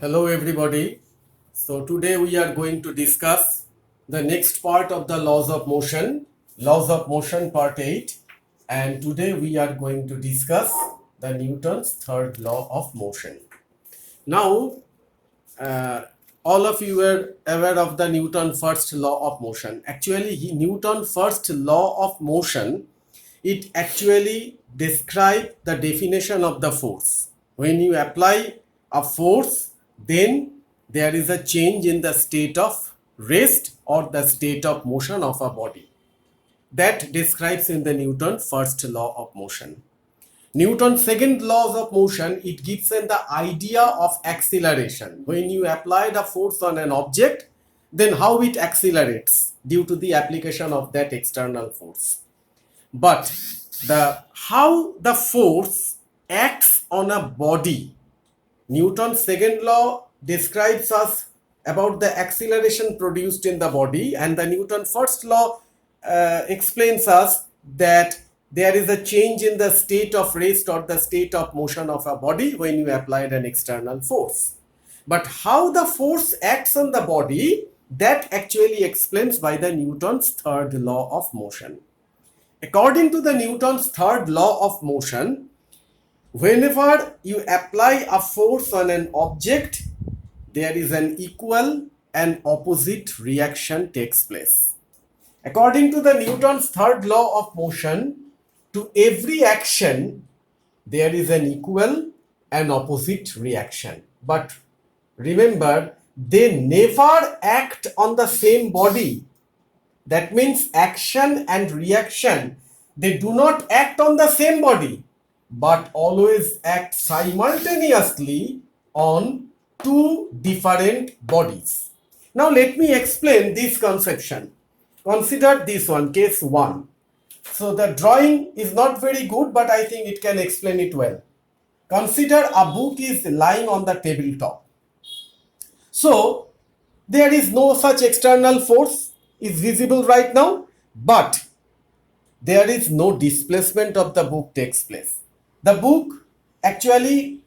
Hello everybody. So today we are going to discuss the next part of the laws of motion part 8, and today we are going to discuss the Newton's third law of motion. Now uh, all of you are aware of the Newton first law of motion. Actually, Newton first law of motion, it actually describes the definition of the force. When you apply a force, then there is a change in the state of rest or the state of motion of a body. That describes in the Newton first law of motion. Newton's second laws of motion, it gives an the idea of acceleration. When you apply the force on an object, then how it accelerates due to the application of that external force. But the how the force acts on a body, Newton's second law describes us about the acceleration produced in the body, and the Newton first law explains us that there is a change in the state of rest or the state of motion of a body when you applied an external force. But how the force acts on the body, that actually explains by the Newton's third law of motion. According to the Newton's third law of motion, whenever you apply a force on an object, there is an equal and opposite reaction takes place. According to the Newton's third law of motion, to every action there is an equal and opposite reaction. But remember, they never act on the same body. That means action and reaction, they do not act on the same body, but always act simultaneously on two different bodies. Now let me explain this conception. Consider this one, case 1. So the drawing is not very good, but I think it can explain it well. Consider a book is lying on the tabletop. So there is no such external force is visible right now, but there is no displacement of the book takes place. The book actually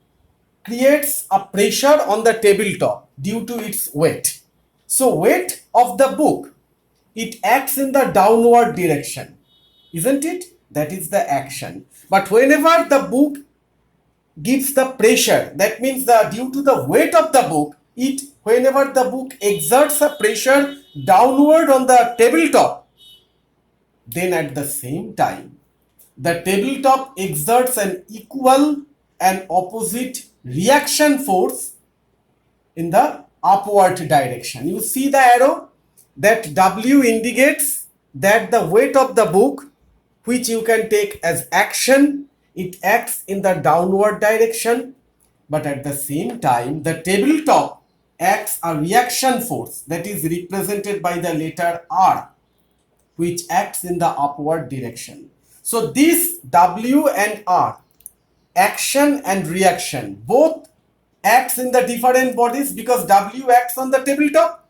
creates a pressure on the tabletop due to its weight. So weight of the book, it acts in the downward direction, isn't it? That is the action. But whenever the book gives the pressure, that means due to the weight of the book, whenever the book exerts a pressure downward on the tabletop, then at the same time the tabletop exerts an equal and opposite reaction force in the upward direction. You see the arrow, that W indicates that the weight of the book, which you can take as action, it acts in the downward direction, but at the same time the tabletop acts a reaction force that is represented by the letter R, which acts in the upward direction. So this W and R, action and reaction, both acts in the different bodies because W acts on the tabletop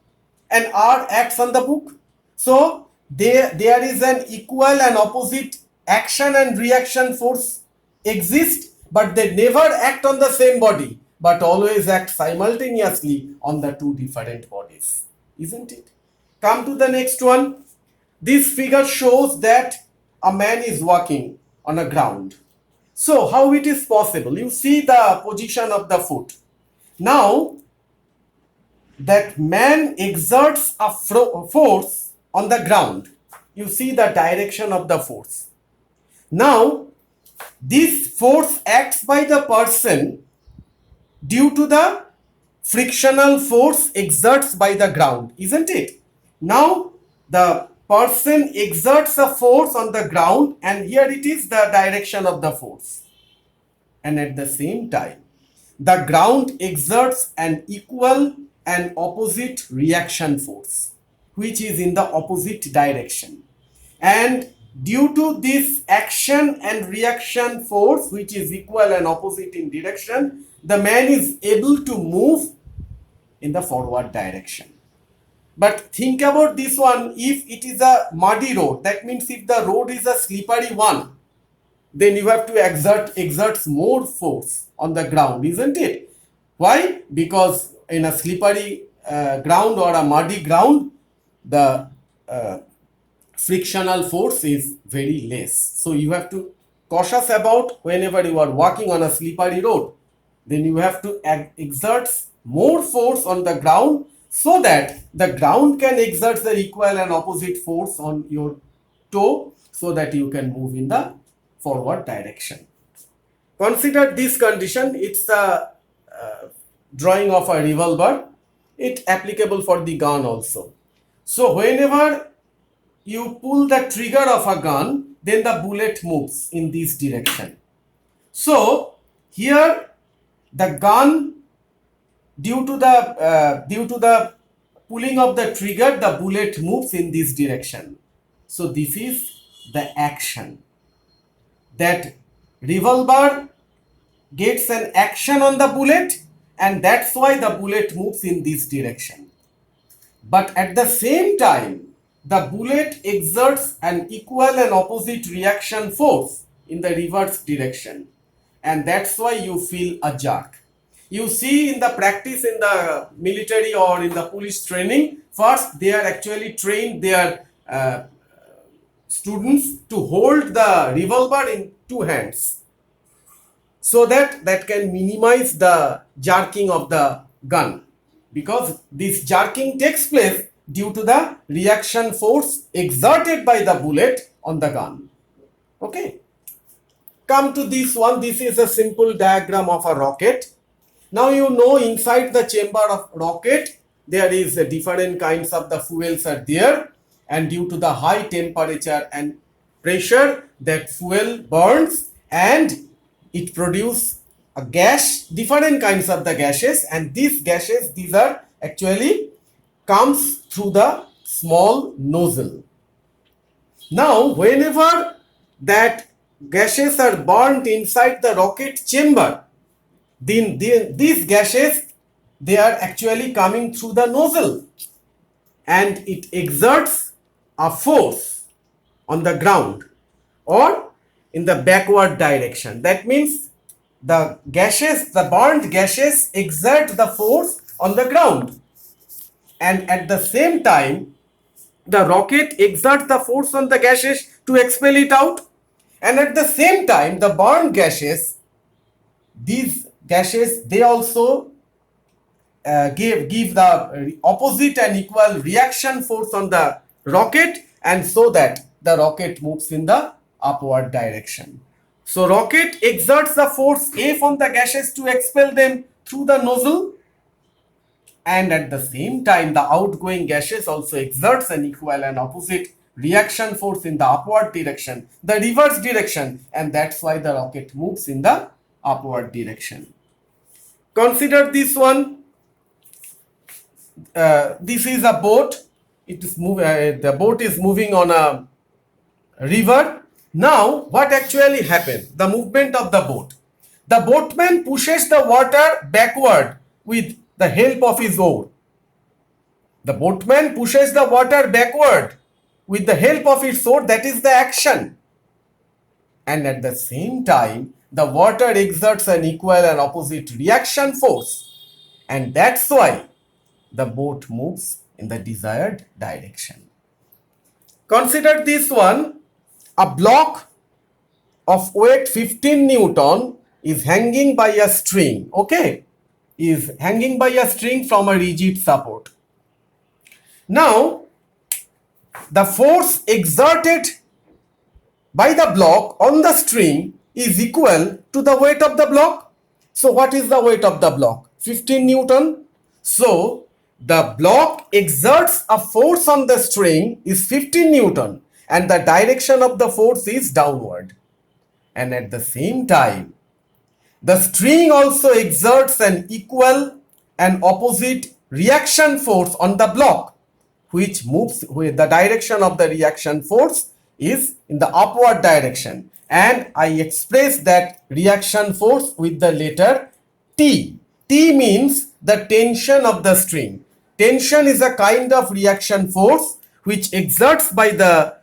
and R acts on the book. So there is an equal and opposite action and reaction force exist, but they never act on the same body, but always act simultaneously on the two different bodies, isn't it? Come to the next one. This figure shows that a man is walking on a ground. So how it is possible? You see the position of the foot. Now that man exerts a force on the ground. You see the direction of the force. Now this force acts by the person due to the frictional force exerts by the ground, isn't it? Now the person exerts a force on the ground, and here it is the direction of the force. And at the same time, the ground exerts an equal and opposite reaction force, which is in the opposite direction. And due to this action and reaction force, which is equal and opposite in direction, the man is able to move in the forward direction. But think about this one, if it is a muddy road, that means if the road is a slippery one, then you have to exert more force on the ground, isn't it? Why? Because in a slippery ground or a muddy ground, the frictional force is very less. So you have to cautious about whenever you are walking on a slippery road, then you have to exert more force on the ground so that the ground can exert the equal and opposite force on your toe so that you can move in the forward direction. Consider this condition. It's a drawing of a revolver. It's applicable for the gun also. So whenever you pull the trigger of a gun, then the bullet moves in this direction. So here the gun, due to the pulling of the trigger, the bullet moves in this direction. So this is the action. That revolver gets an action on the bullet, and that's why the bullet moves in this direction. But at the same time, the bullet exerts an equal and opposite reaction force in the reverse direction, and that's why you feel a jerk. You see in the practice in the military or in the police training, first they are actually trained their students to hold the revolver in two hands so that can minimize the jerking of the gun, because this jerking takes place due to the reaction force exerted by the bullet on the gun. Okay, come to this one. This is a simple diagram of a rocket. Now you know inside the chamber of rocket there is different kinds of the fuels are there, and due to the high temperature and pressure, that fuel burns and it produces a gas, different kinds of the gases, and these gases, these are actually comes through the small nozzle. Now whenever that gases are burnt inside the rocket chamber, then these gases, they are actually coming through the nozzle, and it exerts a force on the ground or in the backward direction. That means the gases, the burnt gases exert the force on the ground, and at the same time the rocket exerts the force on the gases to expel it out, and at the same time the burnt gases, these gases, they also give the opposite and equal reaction force on the rocket, and so that the rocket moves in the upward direction. So rocket exerts the force F on the gases to expel them through the nozzle, and at the same time the outgoing gases also exerts an equal and opposite reaction force in the upward direction, the reverse direction, and that's why the rocket moves in the upward direction. Consider this one. This is a boat. It is the boat is moving on a river. Now what actually happened? The movement of the boat. The boatman pushes the water backward with the help of his oar. The boatman pushes the water backward with the help of its oar. That is the action. And at the same time, the water exerts an equal and opposite reaction force, and that's why the boat moves in the desired direction. Consider this one. A block of weight 15 Newton is hanging by a string. Okay, is hanging by a string from a rigid support. Now the force exerted by the block on the string is equal to the weight of the block. So what is the weight of the block? 15 Newton. So the block exerts a force on the string is 15 Newton, and the direction of the force is downward. And at the same time, the string also exerts an equal and opposite reaction force on the block, which moves with the direction of the reaction force is in the upward direction, and I express that reaction force with the letter T. T means the tension of the string. Tension is a kind of reaction force which exerts by the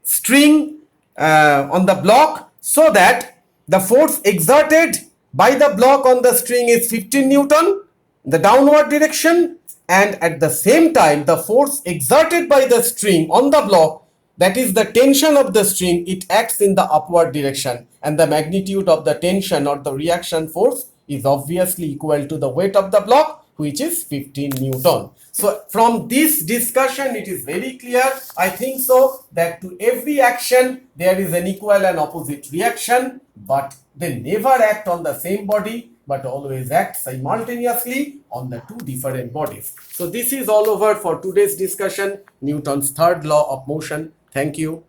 string on the block, so that the force exerted by the block on the string is 15 Newton, the downward direction, and at the same time the force exerted by the string on the block, that is the tension of the string, it acts in the upward direction, and the magnitude of the tension or the reaction force is obviously equal to the weight of the block, which is 15 Newton. So from this discussion it is very clear, I think so, that to every action there is an equal and opposite reaction, but they never act on the same body but always act simultaneously on the two different bodies. So this is all over for today's discussion, Newton's third law of motion. Thank you.